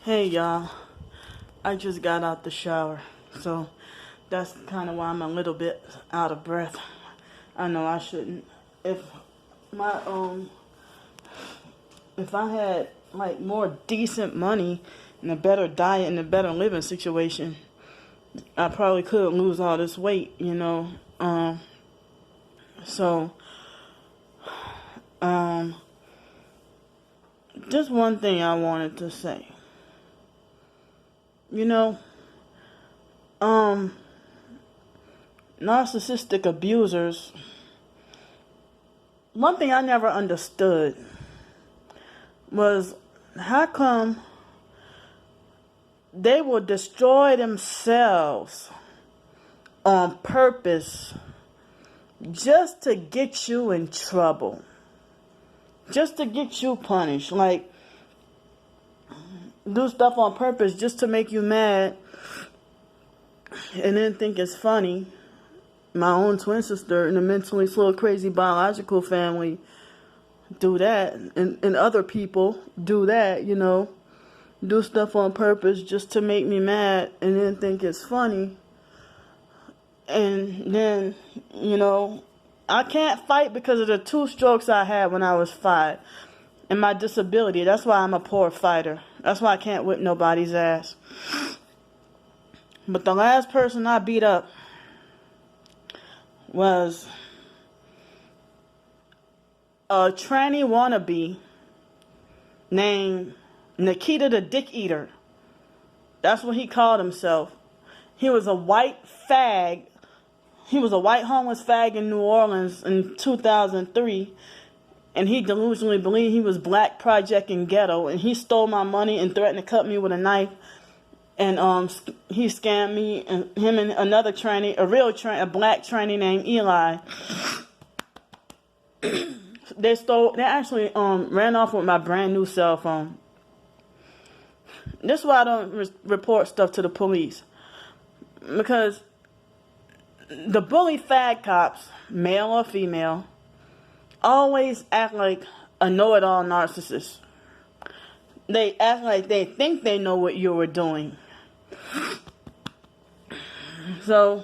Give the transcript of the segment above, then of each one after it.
Hey y'all, I just got out the shower, so that's kind of why I'm a little bit out of breath. I know I shouldn't. If my if I had like more decent money and a better diet and a better living situation, I probably could lose all this weight. So um, just one thing I wanted to say. You know, um, narcissistic abusers. One thing I never understood was how come they will destroy themselves on purpose just to get you in trouble, just to get you punished. Like, do stuff on purpose just to make you mad and then think it's funny. My own twin sister in a mentally slow, crazy biological family do that, and other people do that, do stuff on purpose just to make me mad and then think it's funny. And then, I can't fight because of the 2 strokes I had when I was 5 and my disability. That's why I'm a poor fighter. That's why I can't whip nobody's ass. But the last person I beat up was a tranny wannabe named Nikita the Dick Eater. That's what he called himself. He was a white fag. He was a white homeless fag in New Orleans in 2003. And he delusionally believed he was black, project, and ghetto. And he stole my money and threatened to cut me with a knife. And he scammed me, and him and another tranny, a black tranny named Eli. They actually ran off with my brand new cell phone. This is why I don't report stuff to the police. Because the bully fag cops, male or female, always act like a know-it-all narcissist. They act like they think they know what you were doing. So,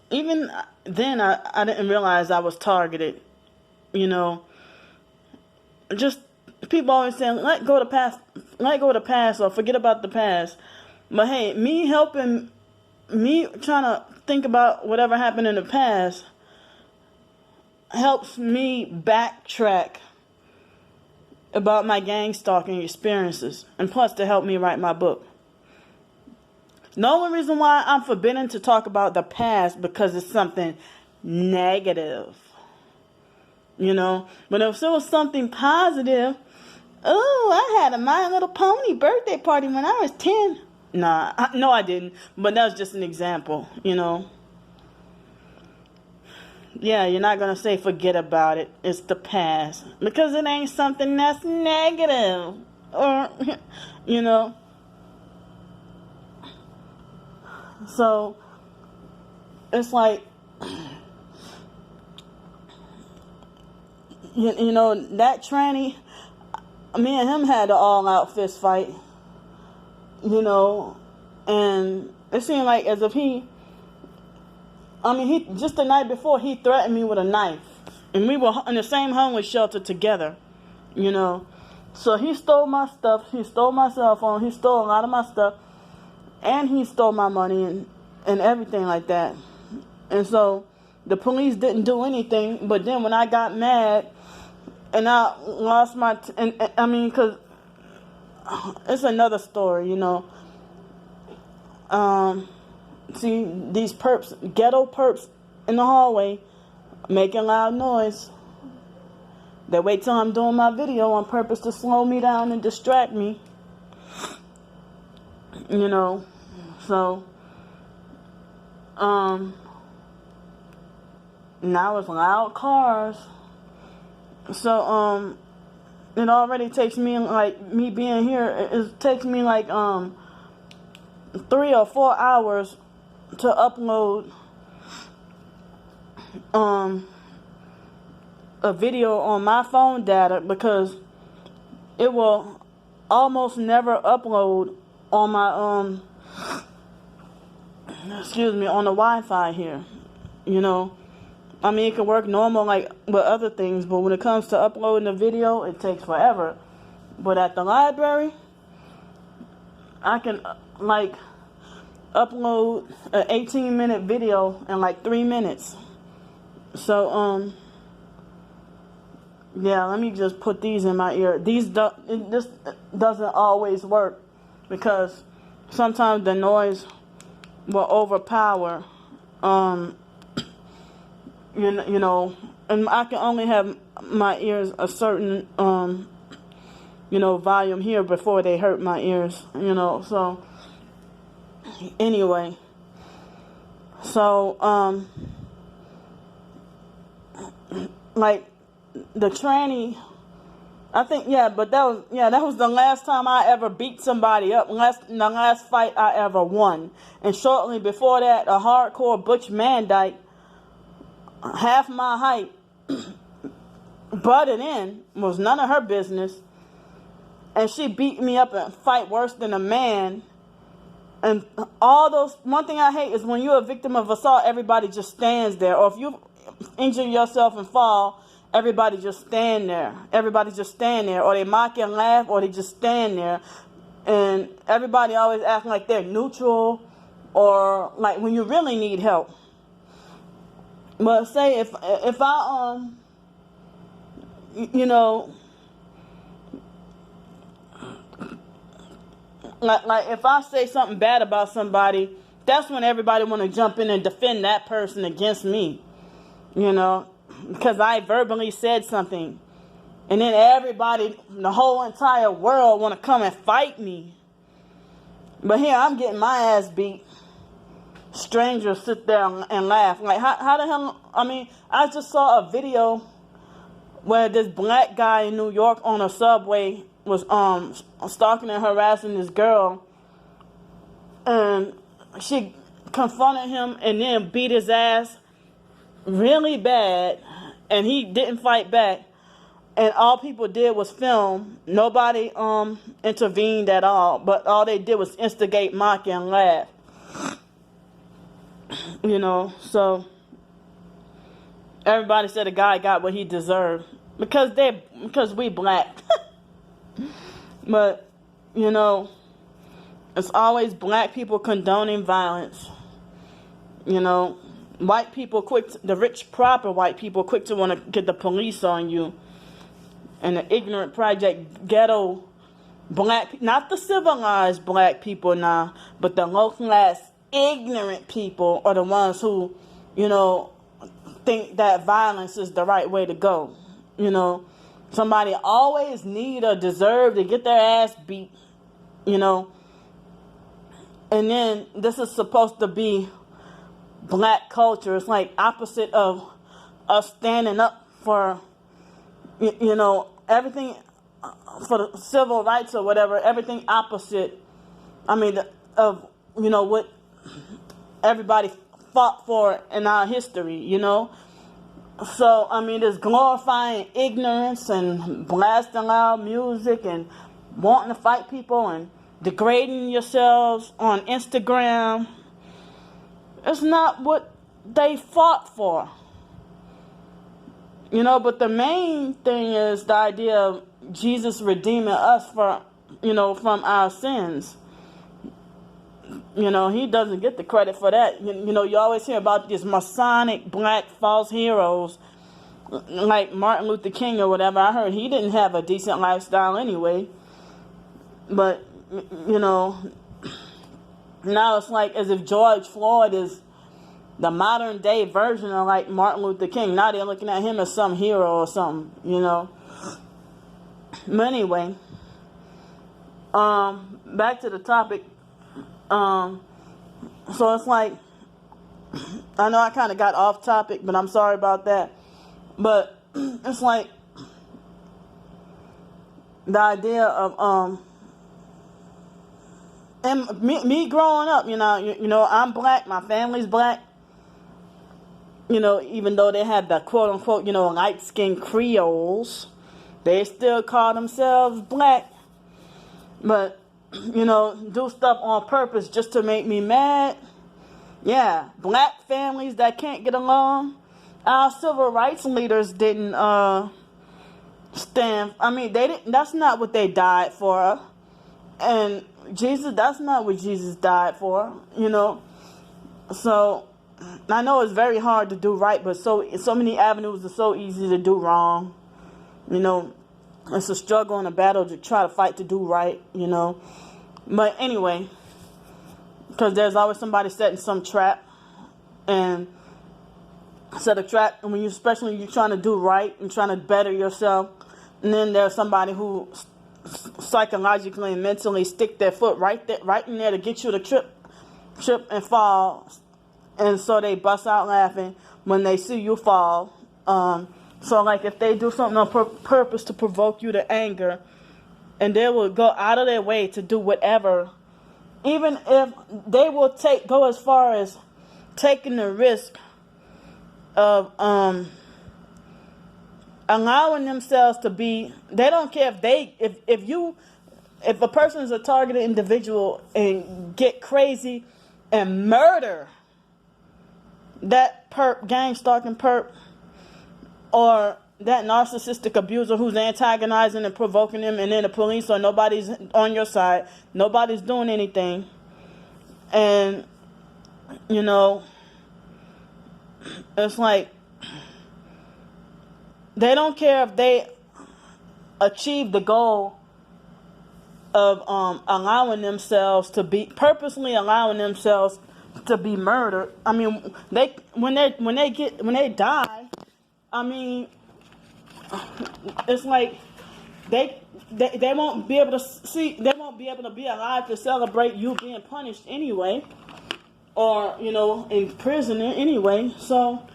even then, I didn't realize I was targeted. Just people always saying, let go of the past, or forget about the past. But hey, me trying to think about whatever happened in the past helps me backtrack about my gang stalking experiences, and plus to help me write my book. The only reason why I'm forbidden to talk about the past because it's something negative. But if it was something positive, I had a My Little Pony birthday party when I was 10. No, I didn't. But that was just an example, Yeah, you're not going to say forget about it. It's the past. Because it ain't something that's negative. Or, So, it's like, that tranny, me and him had an all-out fist fight, and it seemed like as if he just the night before, he threatened me with a knife, and we were in the same homeless shelter together, so he stole my stuff, he stole my cell phone, he stole a lot of my stuff, and he stole my money and everything like that. And so the police didn't do anything. But then when I got mad and I lost my... because it's another story, See, these perps, ghetto perps in the hallway making loud noise. They wait till I'm doing my video on purpose to slow me down and distract me. So, now it's loud cars. So, it already takes me, like, me being here, it takes me, like, 3 or 4 hours to upload, a video on my phone data, because it will almost never upload on my excuse me, on the Wi-Fi here. You know, I mean, it can work normal like with other things, but when it comes to uploading a video, it takes forever. But at the library, I can like upload an 18-minute video in like 3 minutes. So yeah, let me just put these in my ear. This doesn't always work because sometimes the noise will overpower you know, and I can only have my ears a certain you know, volume here before they hurt my ears, you know. So anyway, so like the tranny, I think, yeah, but that was the last time I ever beat somebody up. The last fight I ever won. And shortly before that, a hardcore butch Mandite, half my height, butted in, was none of her business, and she beat me up and fight worse than a man. And all those, one thing I hate is when you're a victim of assault, everybody just stands there. Or if you injure yourself and fall, everybody just stand there. Everybody just stand there. Or they mock and laugh, or they just stand there. And everybody always acting like they're neutral, or like when you really need help. But say if I you know, like if I say something bad about somebody, that's when everybody want to jump in and defend that person against me, you know, because I verbally said something, and then everybody, the whole entire world, want to come and fight me. But here I'm getting my ass beat. Strangers sit there and laugh. Like, how the hell? I mean, I just saw a video where this black guy in New York on a subway was stalking and harassing this girl, and she confronted him and then beat his ass really bad, and he didn't fight back, and all people did was film. Nobody intervened at all, but all they did was instigate, mock, and laugh. You know, so everybody said the guy got what he deserved because we black. But you know, it's always black people condoning violence. You know, white people the rich proper white people quick to want to get the police on you, and the ignorant project ghetto black, not the civilized black people now, but the low class ignorant people are the ones who, you know, think that violence is the right way to go. You know, somebody always need or deserve to get their ass beat, you know. And then this is supposed to be black culture. It's like opposite of us standing up for, you know, everything for the civil rights or whatever, everything opposite, I mean, of, you know, what everybody fought for in our history, you know. So, I mean, it's glorifying ignorance and blasting loud music and wanting to fight people and degrading yourselves on Instagram. It's not what they fought for. You know, but the main thing is the idea of Jesus redeeming us for, you know, from our sins. You know, he doesn't get the credit for that. You know, you always hear about these Masonic black false heroes like Martin Luther King or whatever. I heard he didn't have a decent lifestyle anyway. But, you know, now it's like as if George Floyd is the modern day version of like Martin Luther King. Now they're looking at him as some hero or something, you know. But anyway, back to the topic. So it's like, I know I kind of got off topic, but I'm sorry about that. But it's like the idea of and me growing up, you know, I'm black, my family's black. You know, even though they had the quote unquote, you know, light skinned Creoles, they still call themselves black. But do stuff on purpose just to make me mad. Yeah, black families that can't get along. Our civil rights leaders didn't stand. I mean, they didn't. That's not what they died for. And Jesus, that's not what Jesus died for. So I know it's very hard to do right, but so many avenues are so easy to do wrong. It's a struggle and a battle to try to fight to do right. But anyway, because there's always somebody setting some trap and set a trap, and especially when you're trying to do right and trying to better yourself, and then there's somebody who psychologically and mentally stick their foot right in there to get you to trip and fall, and so they bust out laughing when they see you fall. So like if they do something on purpose to provoke you to anger, and they will go out of their way to do whatever, even if they will go as far as taking the risk of allowing themselves to be. They don't care if a person is a targeted individual and get crazy and murder that gang stalking perp, or that narcissistic abuser who's antagonizing and provoking them, and then the police or nobody's on your side, nobody's doing anything, and it's like they don't care if they achieve the goal of purposely allowing themselves to be murdered. I mean, when they die, I mean, it's like they won't be able to see, they won't be able to be alive to celebrate you being punished anyway, or in prison anyway. So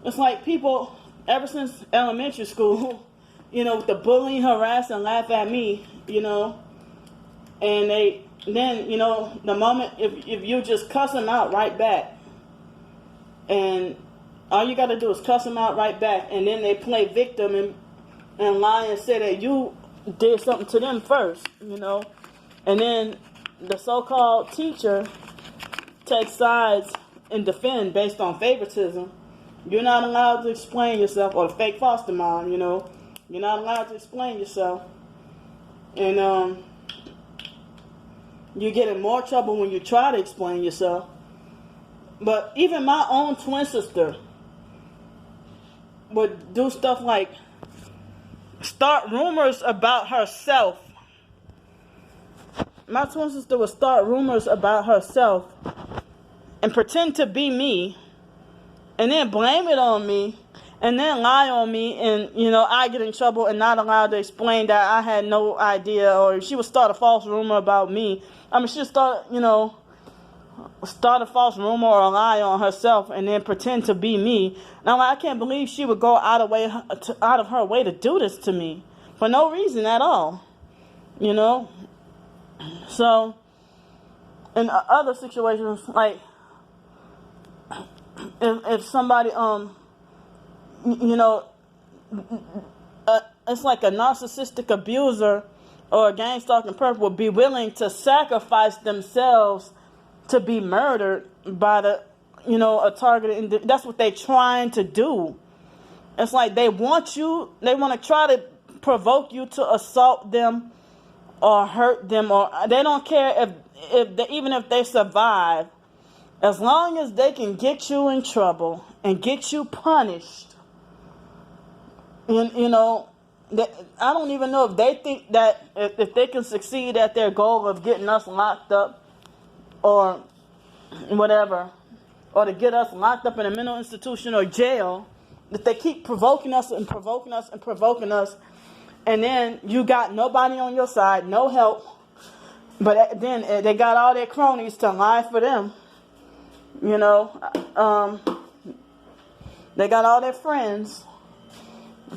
it's like people ever since elementary school, with the bullying, harass, and laugh at me, and the moment if you just cuss them out right back, and all you got to do is cuss them out right back, and then they play victim and lie and say that you did something to them first, and then the so-called teacher takes sides and defend based on favoritism. You're not allowed to explain yourself, or the fake foster mom, you're not allowed to explain yourself, and you get in more trouble when you try to explain yourself. But even my own twin sister would do stuff like start rumors about herself. My twin sister would start rumors about herself and pretend to be me, and then blame it on me, and then lie on me, and I get in trouble and not allowed to explain that I had no idea. Or she would start a false rumor about me. I mean, she'd start a false rumor or a lie on herself and then pretend to be me. Now, I can't believe she would go out of her way to do this to me for no reason at all. So in other situations, like if somebody it's like a narcissistic abuser or a gang stalking perp would be willing to sacrifice themselves to be murdered by a targeted. That's what they're trying to do. It's like they want to try to provoke you to assault them or hurt them, or they don't care even if they survive, as long as they can get you in trouble and get you punished. And I don't even know if they think that if they can succeed at their goal of getting us locked up or whatever, or to get us locked up in a mental institution or jail, that they keep provoking us and provoking us and provoking us, and then you got nobody on your side, no help, but then they got all their cronies to lie for them. They got all their friends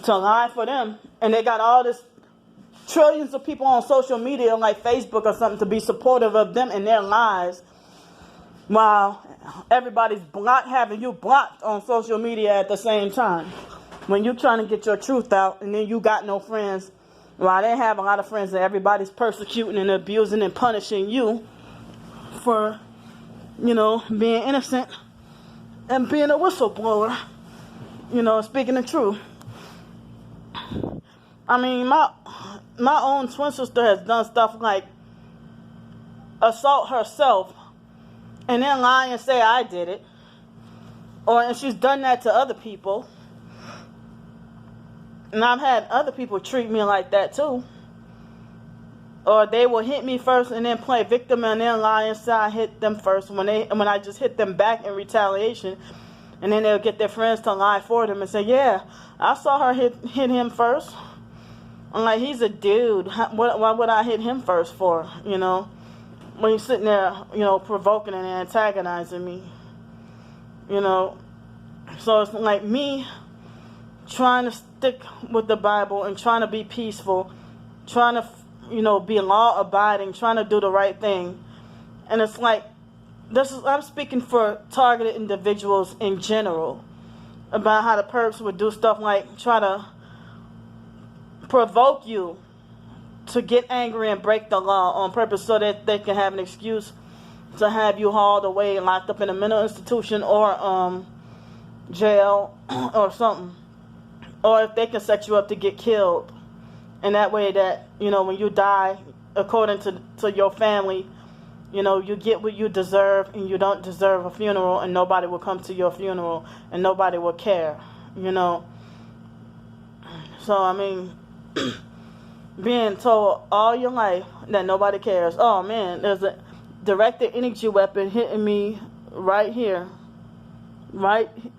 to lie for them, and they got all this trillions of people on social media like Facebook or something to be supportive of them and their lies, while everybody's having you blocked on social media at the same time when you're trying to get your truth out, and then you got no friends While they have a lot of friends that everybody's persecuting and abusing and punishing you for, being innocent and being a whistleblower, speaking the truth. I mean, my own twin sister has done stuff like assault herself and then lie and say I did it. And she's done that to other people. And I've had other people treat me like that too. Or they will hit me first and then play victim and then lie and say I hit them first when I just hit them back in retaliation. And then they'll get their friends to lie for them and say, yeah, I saw her hit him first. I'm like, he's a dude. Why would I hit him first for, when he's sitting there, provoking and antagonizing me, So it's like me trying to stick with the Bible and trying to be peaceful, trying to, be law-abiding, trying to do the right thing. And it's like, I'm speaking for targeted individuals in general about how the perps would do stuff like try to provoke you to get angry and break the law on purpose so that they can have an excuse to have you hauled away and locked up in a mental institution or jail or something. Or if they can set you up to get killed. And that way that, when you die, according to your family, you get what you deserve and you don't deserve a funeral and nobody will come to your funeral and nobody will care, So, I mean, being told all your life that nobody cares. Oh, man, there's a directed energy weapon hitting me right here.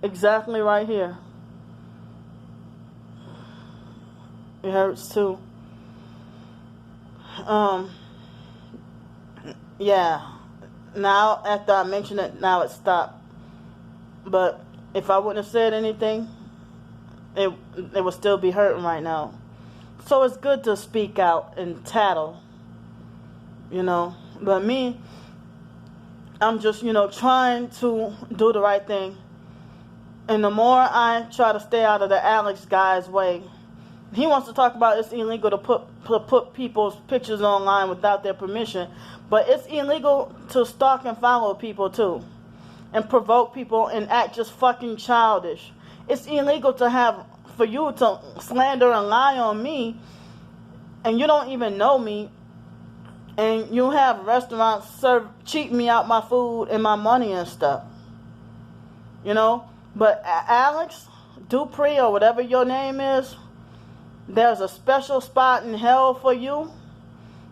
Exactly right here. It hurts too. Yeah. Now, after I mentioned it, now it stopped. But if I wouldn't have said anything, it would still be hurting right now. So it's good to speak out and tattle, But me, I'm just, trying to do the right thing. And the more I try to stay out of the Alex guy's way, he wants to talk about it's illegal to put people's pictures online without their permission. But it's illegal to stalk and follow people too. And provoke people and act just fucking childish. It's illegal for you to slander and lie on me. And you don't even know me. And you have restaurants cheat me out my food and my money and stuff. But Alex Dupree or whatever your name is, there's a special spot in hell for you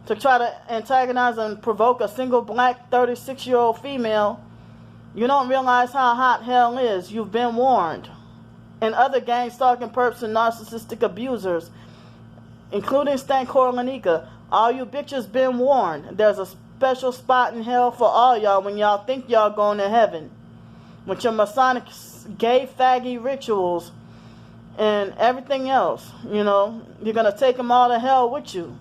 to try to antagonize and provoke a single black 36-year-old female. You don't realize how hot hell is. You've been warned. And other gang stalking perps and narcissistic abusers, including Stan Corlanika, all you bitches been warned. There's a special spot in hell for all y'all when y'all think y'all going to heaven. With your Masonic gay faggy rituals and everything else, you're going to take them all to hell with you.